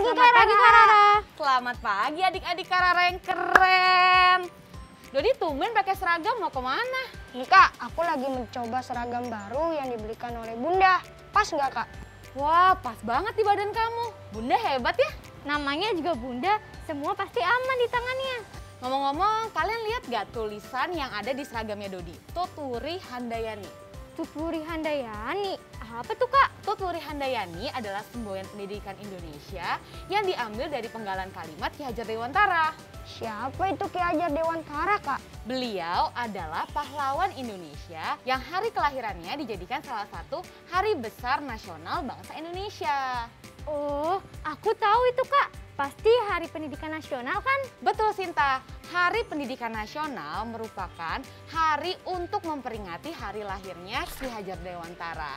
Selamat pagi Kak Rara. Selamat pagi adik-adik Kak Rara yang keren. Dodi tumben pakai seragam mau kemana? Ini Kak, aku lagi mencoba seragam baru yang dibelikan oleh Bunda. Pas nggak Kak? Wah, pas banget di badan kamu. Bunda hebat ya. Namanya juga Bunda, semua pasti aman di tangannya. Ngomong-ngomong, kalian lihat gak tulisan yang ada di seragamnya Dodi? Tuturi Handayani. Tuturi Handayani, apa tuh Kak? Tuturi Handayani adalah semboyan pendidikan Indonesia yang diambil dari penggalan kalimat Ki Hajar Dewantara. Siapa itu Ki Hajar Dewantara Kak? Beliau adalah pahlawan Indonesia yang hari kelahirannya dijadikan salah satu hari besar nasional bangsa Indonesia. Oh, aku tahu itu Kak. Pasti Hari Pendidikan Nasional kan? Betul Sinta, Hari Pendidikan Nasional merupakan hari untuk memperingati hari lahirnya Ki Hajar Dewantara.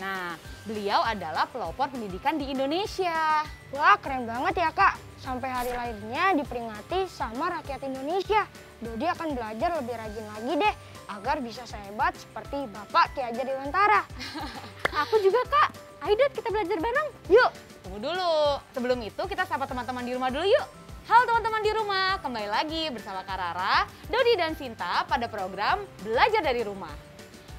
Nah, beliau adalah pelopor pendidikan di Indonesia. Wah, keren banget ya Kak. Sampai hari lahirnya diperingati sama rakyat Indonesia. Dodi akan belajar lebih rajin lagi deh, agar bisa sehebat seperti Bapak Ki Hajar Dewantara. Aku juga Kak. Ayo Dot, kita belajar bareng. Yuk, tunggu dulu. Sebelum itu kita sapa teman-teman di rumah dulu yuk. Halo teman-teman di rumah, kembali lagi bersama Kak Rara, Dodi dan Sinta pada program Belajar dari Rumah.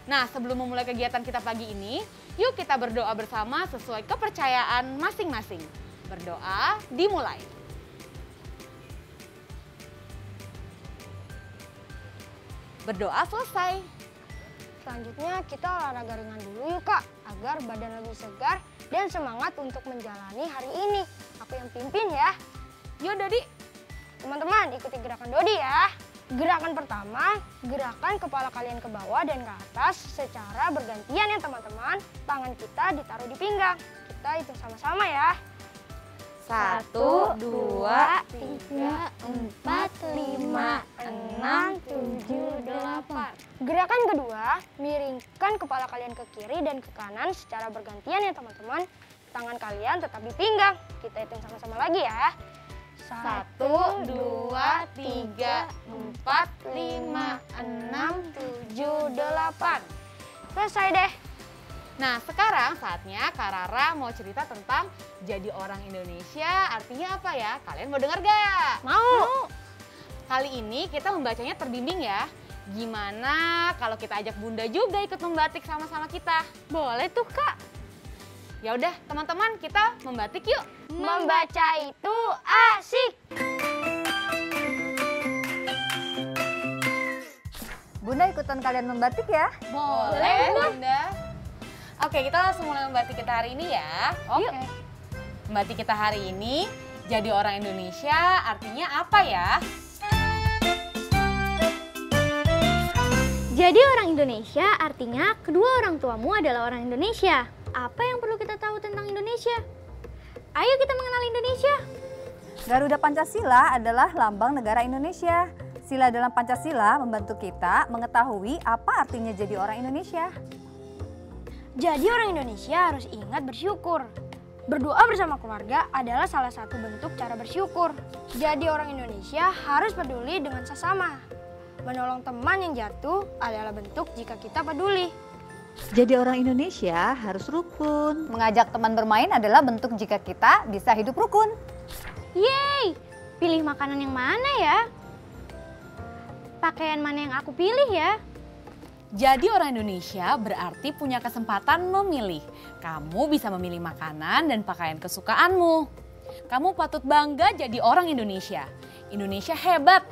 Nah, sebelum memulai kegiatan kita pagi ini, yuk kita berdoa bersama sesuai kepercayaan masing-masing. Berdoa dimulai. Berdoa selesai. Selanjutnya kita olahraga ringan dulu yuk Kak, agar badan lebih segar dan semangat untuk menjalani hari ini. Aku yang pimpin ya. Yuk Dodi. Teman-teman ikuti gerakan Dodi ya. Gerakan pertama, gerakan kepala kalian ke bawah dan ke atas secara bergantian ya teman-teman. Tangan kita ditaruh di pinggang. Kita hitung sama-sama ya. 1, 2, 3, 4, 5, 6, 7, 8. Gerakan kedua, miringkan kepala kalian ke kiri dan ke kanan secara bergantian ya teman-teman. Tangan kalian tetap di pinggang. Kita hitung sama-sama lagi ya. 1, 2, 3, 4, 5, 6, 7, 8. Selesai deh. Nah, sekarang saatnya Kak Rara mau cerita tentang jadi orang Indonesia artinya apa ya? Kalian mau denger gak? Mau. Kali ini kita membacanya terbimbing ya. Gimana kalau kita ajak Bunda juga ikut membatik sama-sama kita? Boleh tuh Kak. Ya udah, teman-teman kita membatik yuk. Membaca itu asik. Bunda ikutan kalian membatik ya? Boleh, Bunda. Oke, kita langsung mulai membatik kita hari ini ya. Oke. Membatik kita hari ini, jadi orang Indonesia artinya apa ya? Jadi orang Indonesia artinya kedua orang tuamu adalah orang Indonesia. Apa yang perlu kita tahu tentang Indonesia? Ayo kita mengenal Indonesia. Garuda Pancasila adalah lambang negara Indonesia. Sila dalam Pancasila membantu kita mengetahui apa artinya jadi orang Indonesia. Jadi orang Indonesia harus ingat bersyukur. Berdoa bersama keluarga adalah salah satu bentuk cara bersyukur. Jadi orang Indonesia harus peduli dengan sesama. Menolong teman yang jatuh adalah bentuk jika kita peduli. Jadi orang Indonesia harus rukun. Mengajak teman bermain adalah bentuk jika kita bisa hidup rukun. Yeay, pilih makanan yang mana ya? Pakaian mana yang aku pilih ya? Jadi orang Indonesia berarti punya kesempatan memilih. Kamu bisa memilih makanan dan pakaian kesukaanmu. Kamu patut bangga jadi orang Indonesia. Indonesia hebat.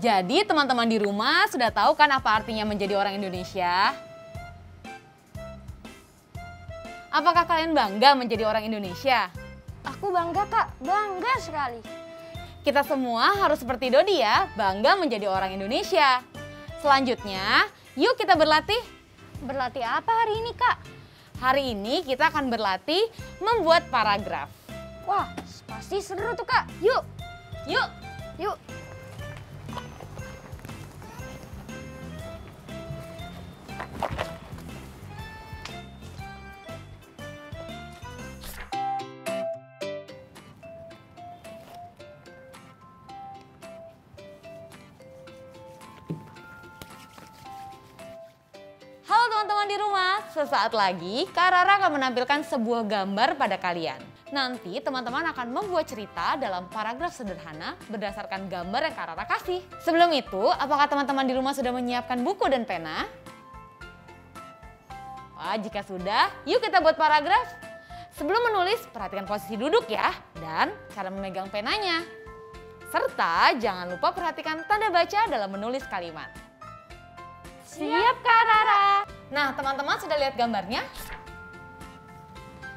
Jadi teman-teman di rumah sudah tahu kan apa artinya menjadi orang Indonesia? Apakah kalian bangga menjadi orang Indonesia? Aku bangga Kak, bangga sekali. Kita semua harus seperti Dodi ya, bangga menjadi orang Indonesia. Selanjutnya, yuk kita berlatih. Berlatih apa hari ini Kak? Hari ini kita akan berlatih membuat paragraf. Wah, pasti seru tuh Kak. Yuk, Yuk, yuk. halo teman-teman di rumah. Sesaat lagi Kak Rara akan menampilkan sebuah gambar pada kalian. Nanti teman-teman akan membuat cerita dalam paragraf sederhana berdasarkan gambar yang Kak Rara kasih. Sebelum itu, apakah teman-teman di rumah sudah menyiapkan buku dan pena? Wah, jika sudah, yuk kita buat paragraf. Sebelum menulis, perhatikan posisi duduk ya, dan cara memegang penanya. Serta jangan lupa perhatikan tanda baca dalam menulis kalimat. Siap Kak Rara. Nah, teman-teman sudah lihat gambarnya?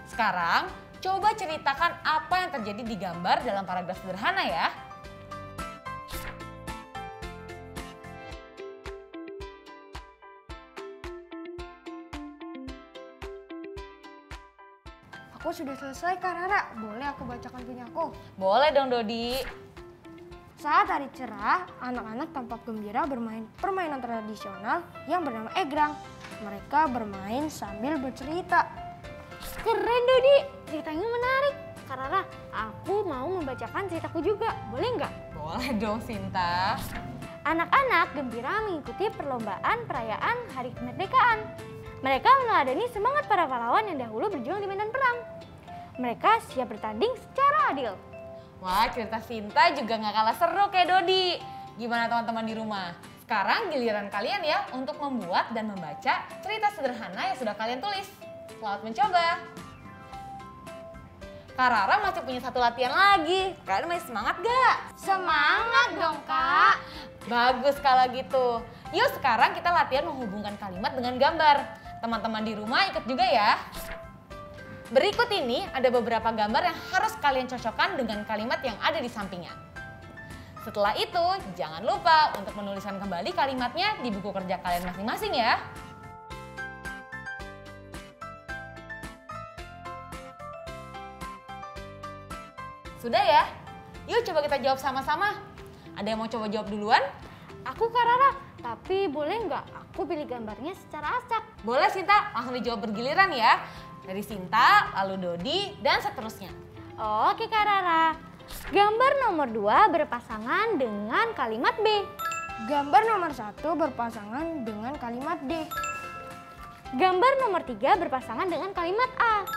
Sekarang, coba ceritakan apa yang terjadi di gambar dalam paragraf sederhana ya. Aku sudah selesai Kak Rara. Boleh aku bacakan punyaku? Boleh dong Dodi. Saat hari cerah, anak-anak tampak gembira bermain permainan tradisional yang bernama egrang. Mereka bermain sambil bercerita. Keren Dodi, ceritanya menarik. Kak Rara, aku mau membacakan ceritaku juga, boleh nggak? Boleh dong Sinta. Anak-anak gembira mengikuti perlombaan perayaan Hari Kemerdekaan. Mereka meneladani semangat para pahlawan yang dahulu berjuang di medan perang. Mereka siap bertanding secara adil. Wah, cerita Sinta juga nggak kalah seru kayak Dodi. Gimana teman-teman di rumah? Sekarang giliran kalian ya untuk membuat dan membaca cerita sederhana yang sudah kalian tulis. Selamat mencoba. Kak Rara masih punya satu latihan lagi. Kalian masih semangat gak? Semangat dong Kak. Bagus kalau gitu. Yuk sekarang kita latihan menghubungkan kalimat dengan gambar. Teman-teman di rumah ikut juga ya. Berikut ini ada beberapa gambar yang harus kalian cocokkan dengan kalimat yang ada di sampingnya. Setelah itu, jangan lupa untuk menuliskan kembali kalimatnya di buku kerja kalian masing-masing ya. Sudah ya? Yuk coba kita jawab sama-sama. Ada yang mau coba jawab duluan? Aku Kak Rara, tapi boleh nggak aku pilih gambarnya secara acak? Boleh Sinta, langsung dijawab bergiliran ya. Dari Sinta, lalu Dodi, dan seterusnya. Oke Kak Rara. Gambar nomor 2 berpasangan dengan kalimat B. Gambar nomor 1 berpasangan dengan kalimat D. Gambar nomor 3 berpasangan dengan kalimat A.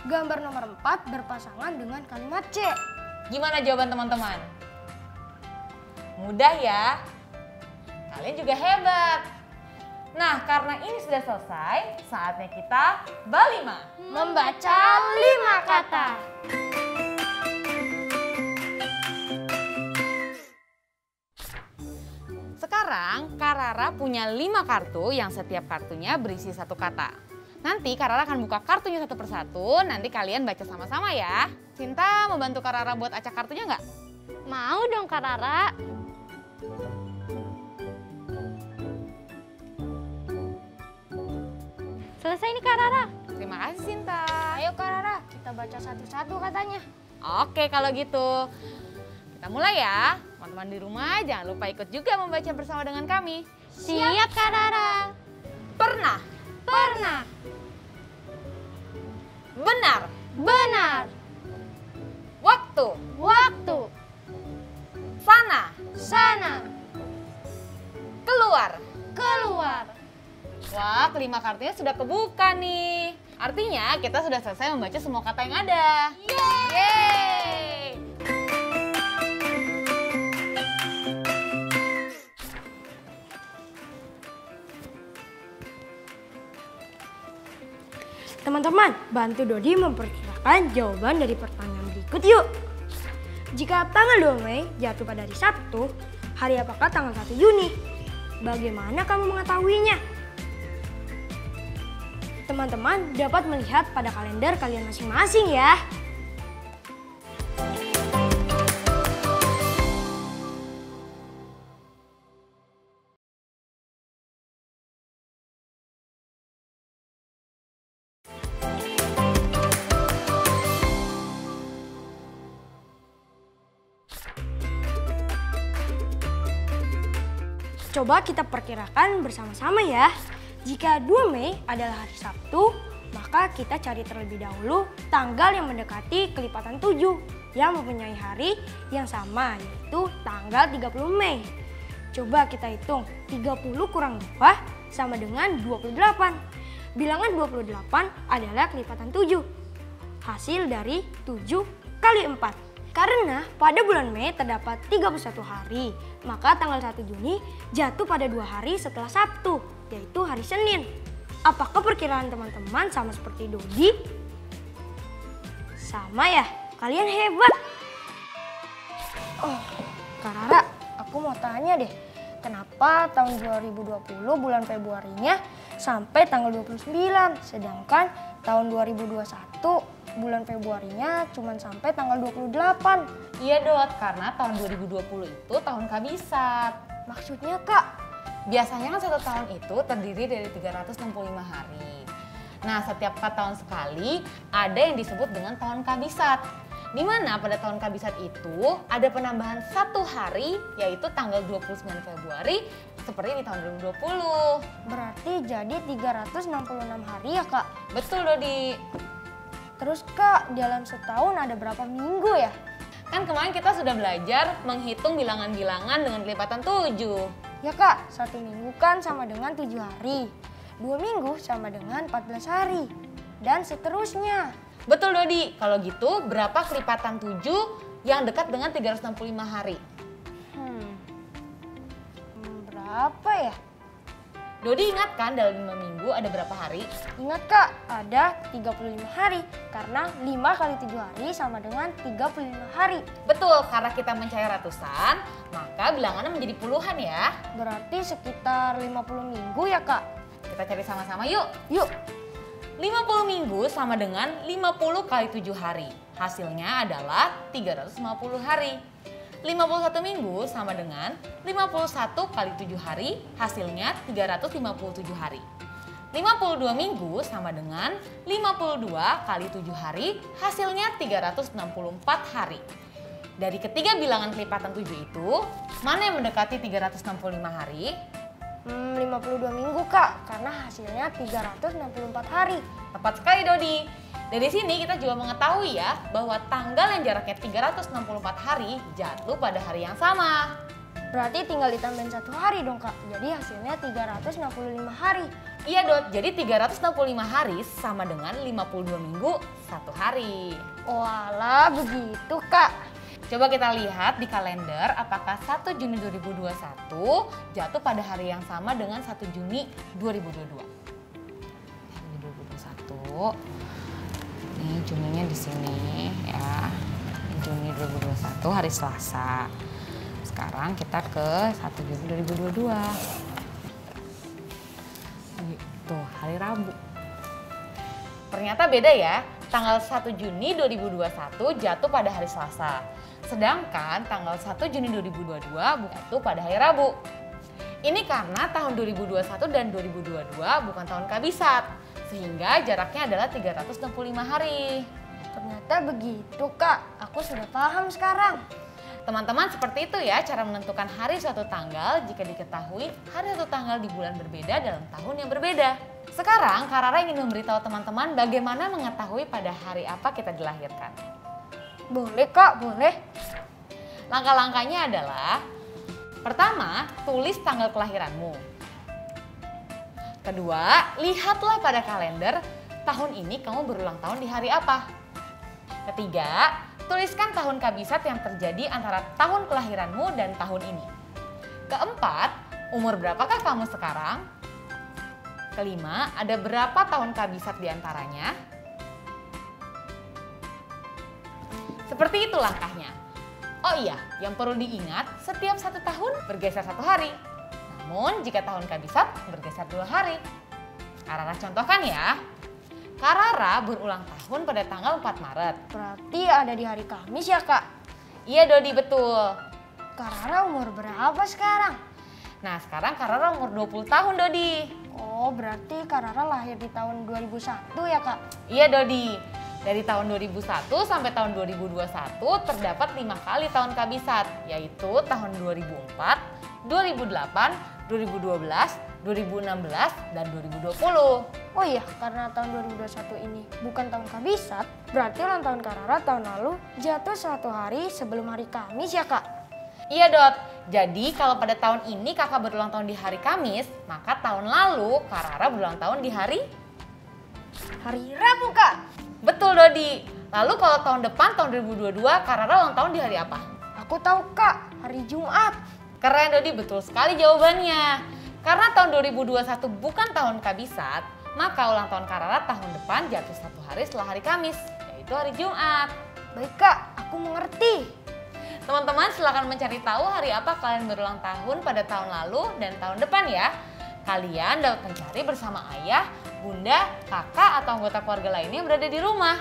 Gambar nomor 4 berpasangan dengan kalimat C. Gimana jawaban teman-teman? Mudah ya? Kalian juga hebat. Nah, karena ini sudah selesai, saatnya kita balima. Membaca 5 kata. Sekarang Kak Rara punya 5 kartu yang setiap kartunya berisi satu kata. Nanti Kak Rara akan buka kartunya satu persatu, nanti kalian baca sama-sama ya. Sinta mau bantu Kak Rara buat acak kartunya nggak? Mau dong Kak Rara. Selesai nih Kak Rara. Terima kasih Sinta. Ayo Kak Rara, kita baca satu-satu katanya. Oke kalau gitu. Kita mulai ya. Teman-teman di rumah jangan lupa ikut juga membaca bersama dengan kami. Siap Kak Rara. Pernah, Pernah. benar, Benar. waktu, Waktu. sana, Sana. keluar. Keluar. Wah, kelima kartunya sudah kebuka nih. Artinya kita sudah selesai membaca semua kata yang ada. Yeay! Teman-teman, bantu Dodi memperkirakan jawaban dari pertanyaan berikut yuk. Jika tanggal 2 Mei jatuh pada hari Sabtu, hari apakah tanggal 1 Juni? Bagaimana kamu mengetahuinya? Teman-teman dapat melihat pada kalender kalian masing-masing ya. Coba kita perkirakan bersama-sama ya. Jika 2 Mei adalah hari Sabtu, maka kita cari terlebih dahulu tanggal yang mendekati kelipatan 7 yang mempunyai hari yang sama, yaitu tanggal 30 Mei. Coba kita hitung, 30 kurang 2 sama dengan 28. Bilangan 28 adalah kelipatan 7. Hasil dari 7 kali 4. Karena pada bulan Mei terdapat 31 hari, maka tanggal 1 Juni jatuh pada 2 hari setelah Sabtu, yaitu hari Senin. Apakah perkiraan teman-teman sama seperti Dodi? Sama ya? Kalian hebat! Oh, Kak Rara, aku mau tanya deh. Kenapa tahun 2020 bulan Februarinya sampai tanggal 29, sedangkan tahun 2021 bulan Februarinya cuma sampai tanggal 28. Iya Dot, karena tahun 2020 itu tahun kabisat. Maksudnya Kak? Biasanya kan 1 tahun itu terdiri dari 365 hari. Nah, setiap 4 tahun sekali ada yang disebut dengan tahun kabisat. Di mana pada tahun kabisat itu ada penambahan 1 hari, yaitu tanggal 29 Februari seperti di tahun 2020. Berarti jadi 366 hari ya Kak? Betul Dodi. Terus Kak, dalam setahun ada berapa minggu ya? Kan kemarin kita sudah belajar menghitung bilangan-bilangan dengan kelipatan 7. Ya Kak, 1 minggu kan sama dengan 7 hari. 2 minggu sama dengan 14 hari. Dan seterusnya. Betul Dodi, kalau gitu berapa kelipatan 7 yang dekat dengan 365 hari? Berapa ya? Dodi ingat kan dalam 5 minggu ada berapa hari? Ingat Kak, ada 35 hari. Karena 5 kali 7 hari sama dengan 35 hari. Betul, karena kita mencari ratusan, maka bilangannya menjadi puluhan ya. Berarti sekitar 50 minggu ya Kak? Kita cari sama-sama yuk. Yuk. 50 minggu sama dengan 50 kali 7 hari. Hasilnya adalah 350 hari. 51 minggu sama dengan 51 kali 7 hari. Hasilnya 357 hari. 52 minggu sama dengan 52 kali 7 hari. Hasilnya 364 hari. Dari ketiga bilangan kelipatan 7 itu, mana yang mendekati 365 hari? 52 minggu Kak, karena hasilnya 364 hari. Tepat sekali Dodi. Dari sini kita juga mengetahui ya bahwa tanggal yang jaraknya 364 hari jatuh pada hari yang sama. Berarti tinggal ditambahin 1 hari dong Kak, jadi hasilnya 365 hari. Iya Dot, jadi 365 hari sama dengan 52 minggu 1 hari. Walah, begitu Kak. Coba kita lihat di kalender apakah 1 Juni 2021 jatuh pada hari yang sama dengan 1 Juni 2022. Juni 2021. Ini Juninya di sini ya. Juni 2021 hari Selasa. Sekarang kita ke 1 Juni 2022. Tuh, hari Rabu. Ternyata beda ya. Tanggal 1 Juni 2021 jatuh pada hari Selasa. Sedangkan tanggal 1 Juni 2022 jatuh pada hari Rabu. Ini karena tahun 2021 dan 2022 bukan tahun kabisat. Sehingga jaraknya adalah 365 hari. Ternyata begitu Kak, aku sudah paham sekarang. Teman-teman, seperti itu ya cara menentukan hari suatu tanggal jika diketahui hari suatu tanggal di bulan berbeda dalam tahun yang berbeda. Sekarang Kak Rara ingin memberitahu teman-teman bagaimana mengetahui pada hari apa kita dilahirkan. Boleh Kak, boleh. Langkah-langkahnya adalah: pertama, tulis tanggal kelahiranmu. Kedua, lihatlah pada kalender tahun ini kamu berulang tahun di hari apa. Ketiga, tuliskan tahun kabisat yang terjadi antara tahun kelahiranmu dan tahun ini. Keempat, umur berapakah kamu sekarang? Kelima, ada berapa tahun kabisat di antaranya? Seperti itu langkahnya. Oh iya, yang perlu diingat, setiap 1 tahun bergeser 1 hari. Namun jika tahun kabisat bergeser 2 hari. Kak Rara contohkan ya. Kak Rara berulang tahun pada tanggal 4 Maret. Berarti ada di hari Kamis ya Kak? Iya Dodi, betul. Kak Rara umur berapa sekarang? Nah sekarang Kak Rara umur 20 tahun Dodi. Oh, berarti Kak Rara lahir di tahun 2001 ya Kak? Iya Dodi. Dari tahun 2001 sampai tahun 2021 terdapat 5 kali tahun kabisat, yaitu tahun 2004, 2008, 2012, 2016, dan 2020. Oh iya, karena tahun 2021 ini bukan tahun kabisat, berarti ulang tahun Kak Rara tahun lalu jatuh 1 hari sebelum hari Kamis ya Kak? Iya Dot, jadi kalau pada tahun ini kakak berulang tahun di hari Kamis, maka tahun lalu Kak Rara berulang tahun di hari Hari Rabu Kak? Betul Dodi. Lalu kalau tahun depan, tahun 2022, Kak Rara ulang tahun di hari apa? Aku tahu Kak, hari Jumat. Keren Dodi, betul sekali jawabannya. Karena tahun 2021 bukan tahun kabisat, maka ulang tahun Kak Rara tahun depan jatuh 1 hari setelah hari Kamis, yaitu hari Jumat. Baik Kak, aku mengerti. Teman-teman silakan mencari tahu hari apa kalian berulang tahun pada tahun lalu dan tahun depan ya. Kalian dapat mencari bersama ayah, bunda, kakak, atau anggota keluarga lainnya yang berada di rumah.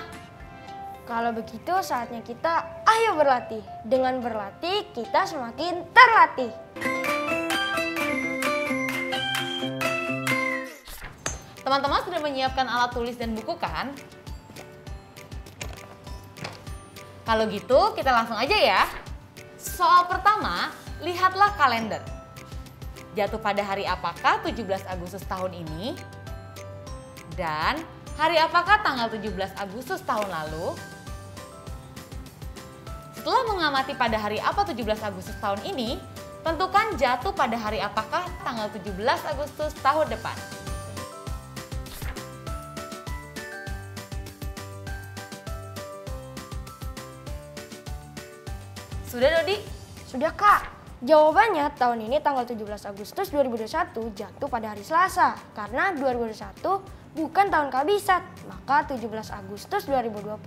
Kalau begitu saatnya kita ayo berlatih. Dengan berlatih kita semakin terlatih. Teman-teman sudah menyiapkan alat tulis dan buku kan? Kalau gitu kita langsung aja ya. Soal pertama, lihatlah kalender. Jatuh pada hari apakah 17 Agustus tahun ini? Dan hari apakah tanggal 17 Agustus tahun lalu? Setelah mengamati pada hari apa 17 Agustus tahun ini, tentukan jatuh pada hari apakah tanggal 17 Agustus tahun depan. Sudah Dodi? Sudah Kak. Jawabannya tahun ini tanggal 17 Agustus 2021 jatuh pada hari Selasa. Karena 2021 bukan tahun kabisat, maka 17 Agustus 2020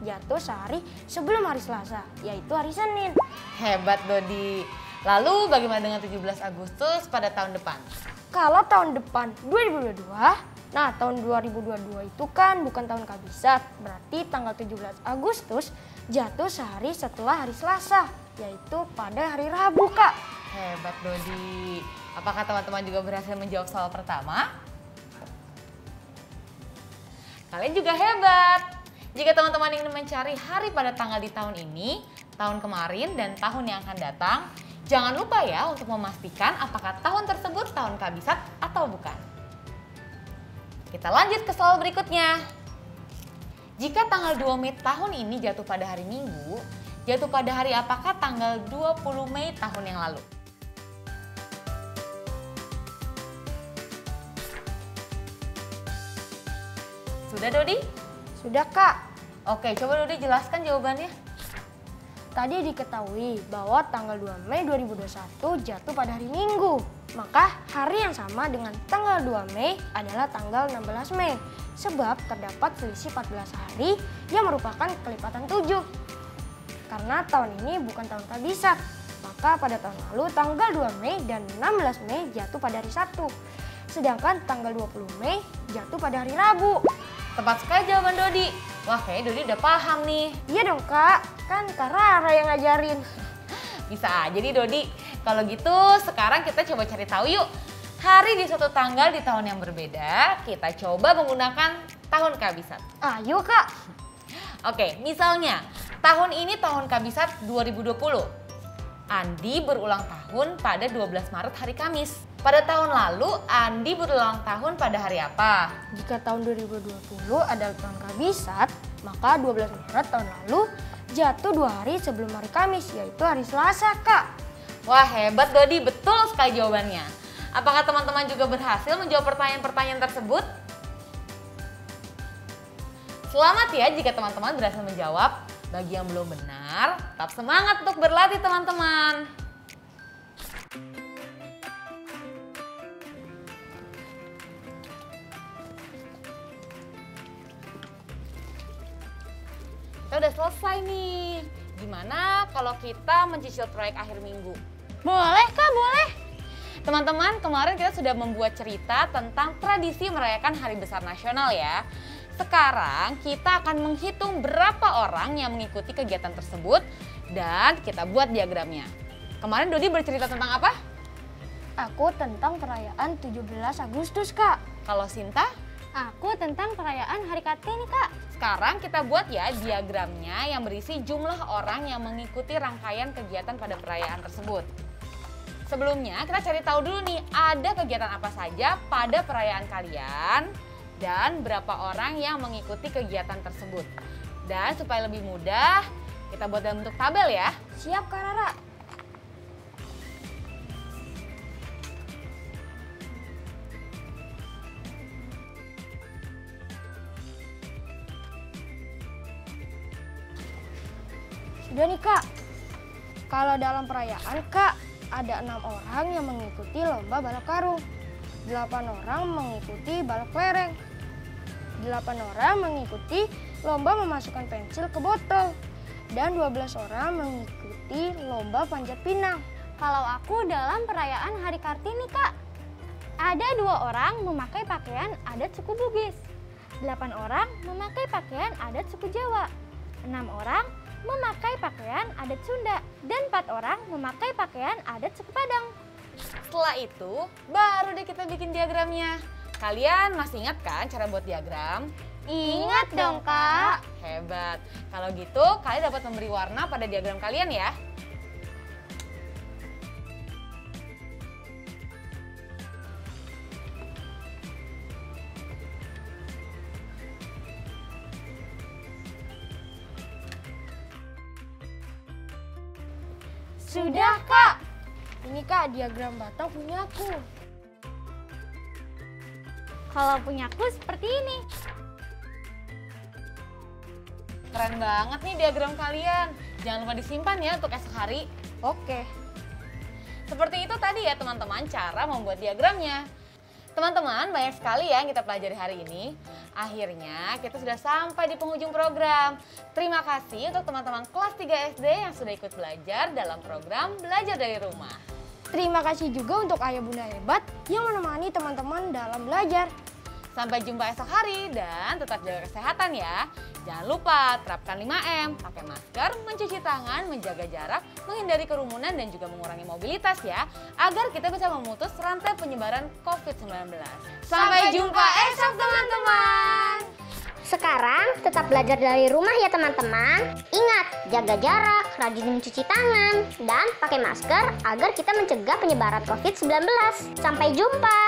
jatuh sehari sebelum hari Selasa, yaitu hari Senin. Hebat Dodi. Lalu bagaimana dengan 17 Agustus pada tahun depan? Kalau tahun depan 2022, nah tahun 2022 itu kan bukan tahun kabisat, berarti tanggal 17 Agustus jatuh sehari setelah hari Selasa, yaitu pada hari Rabu Kak. Hebat Dodi. Apakah teman-teman juga berhasil menjawab soal pertama? Kalian juga hebat. Jika teman-teman ingin mencari hari pada tanggal di tahun ini, tahun kemarin, dan tahun yang akan datang, jangan lupa ya untuk memastikan apakah tahun tersebut tahun kabisat atau bukan. Kita lanjut ke soal berikutnya. Jika tanggal 2 Mei tahun ini jatuh pada hari Minggu, jatuh pada hari apakah tanggal 20 Mei tahun yang lalu? Sudah Dodi? Sudah Kak. Oke, coba Dodi jelaskan jawabannya. Tadi diketahui bahwa tanggal 2 Mei 2021 jatuh pada hari Minggu. Maka hari yang sama dengan tanggal 2 Mei adalah tanggal 16 Mei. Sebab terdapat selisih 14 hari yang merupakan kelipatan 7. Karena tahun ini bukan tahun kabisat, maka pada tahun lalu tanggal 2 Mei dan 16 Mei jatuh pada hari Sabtu. Sedangkan tanggal 20 Mei jatuh pada hari Rabu. Tepat sekali jawaban Dodi. Wah, kayaknya Dodi udah paham nih. Iya dong Kak, kan Kak Rara yang ngajarin. Bisa aja nih Dodi. Kalau gitu sekarang kita coba cari tahu yuk. Hari di suatu tanggal di tahun yang berbeda, kita coba menggunakan tahun kabisat. Ayo Kak. Oke, misalnya tahun ini tahun kabisat 2020. Andi berulang tahun pada 12 Maret hari Kamis. Pada tahun lalu Andi berulang tahun pada hari apa? Jika tahun 2020 adalah tahun kabisat, maka 12 Maret tahun lalu jatuh 2 hari sebelum hari Kamis, yaitu hari Selasa Kak. Wah, hebat Dodi, betul sekali jawabannya. Apakah teman-teman juga berhasil menjawab pertanyaan-pertanyaan tersebut? Selamat ya jika teman-teman berhasil menjawab. Bagi yang belum benar, tetap semangat untuk berlatih teman-teman. Kita udah selesai nih. Gimana kalau kita mencicil proyek akhir minggu? Boleh Kak, boleh. Teman-teman, kemarin kita sudah membuat cerita tentang tradisi merayakan Hari Besar Nasional ya. Sekarang kita akan menghitung berapa orang yang mengikuti kegiatan tersebut dan kita buat diagramnya. Kemarin Dodi bercerita tentang apa? Aku tentang perayaan 17 Agustus Kak. Kalau Sinta? Aku tentang perayaan Hari Kartini Kak. Sekarang kita buat ya diagramnya yang berisi jumlah orang yang mengikuti rangkaian kegiatan pada perayaan tersebut. Sebelumnya kita cari tahu dulu nih, ada kegiatan apa saja pada perayaan kalian dan berapa orang yang mengikuti kegiatan tersebut. Dan supaya lebih mudah, kita buat dalam bentuk tabel ya. Siap, Kak Rara. Sudah nih, Kak. Kalau dalam perayaan, Kak, ada 6 orang yang mengikuti lomba balap karung. 8 orang mengikuti balap kelereng. 8 orang mengikuti lomba memasukkan pensil ke botol. Dan 12 orang mengikuti lomba panjat pinang. Kalau aku dalam perayaan Hari Kartini, Kak. Ada 2 orang memakai pakaian adat suku Bugis. 8 orang memakai pakaian adat suku Jawa. 6 orang memakai pakaian adat Sunda. Dan 4 orang memakai pakaian adat suku Padang. Setelah itu, baru deh kita bikin diagramnya. Kalian masih ingat kan cara buat diagram? Ingat dong, Kak. Hebat. Kalau gitu, kalian dapat memberi warna pada diagram kalian ya. Sudah, Kak. Ini, Kak, diagram batang punyaku. Kalau punyaku seperti ini. Keren banget nih diagram kalian. Jangan lupa disimpan ya untuk esok hari. Oke. Seperti itu tadi ya teman-teman cara membuat diagramnya. Teman-teman, banyak sekali ya yang kita pelajari hari ini. Akhirnya kita sudah sampai di penghujung program. Terima kasih untuk teman-teman kelas 3 SD yang sudah ikut belajar dalam program Belajar dari Rumah. Terima kasih juga untuk Ayah Bunda Hebat yang menemani teman-teman dalam belajar. Sampai jumpa esok hari dan tetap jaga kesehatan ya. Jangan lupa terapkan 5M, pakai masker, mencuci tangan, menjaga jarak, menghindari kerumunan dan juga mengurangi mobilitas ya. Agar kita bisa memutus rantai penyebaran COVID-19. Sampai jumpa esok teman-teman. Sekarang tetap belajar dari rumah ya teman-teman. Ingat, jaga jarak, rajin mencuci tangan, dan pakai masker agar kita mencegah penyebaran COVID-19. Sampai jumpa.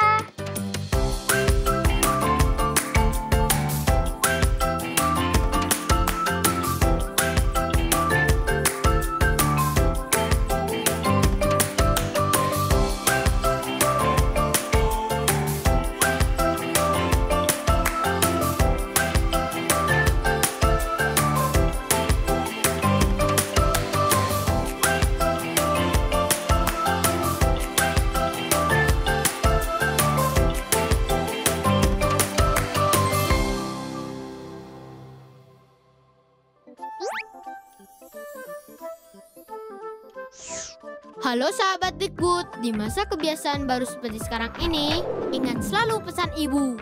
Halo sahabat Dikbud, di masa kebiasaan baru seperti sekarang ini, ingat selalu pesan ibu.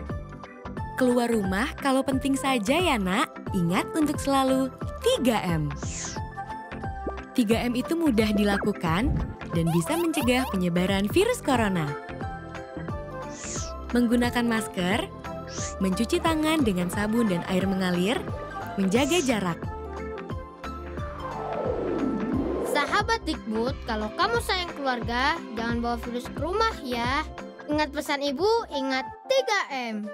Keluar rumah kalau penting saja ya nak, ingat untuk selalu 3M. 3M itu mudah dilakukan dan bisa mencegah penyebaran virus corona. Menggunakan masker, mencuci tangan dengan sabun dan air mengalir, menjaga jarak. Sahabat Dikbud, kalau kamu sayang keluarga, jangan bawa virus ke rumah ya. Ingat pesan ibu, ingat 3M.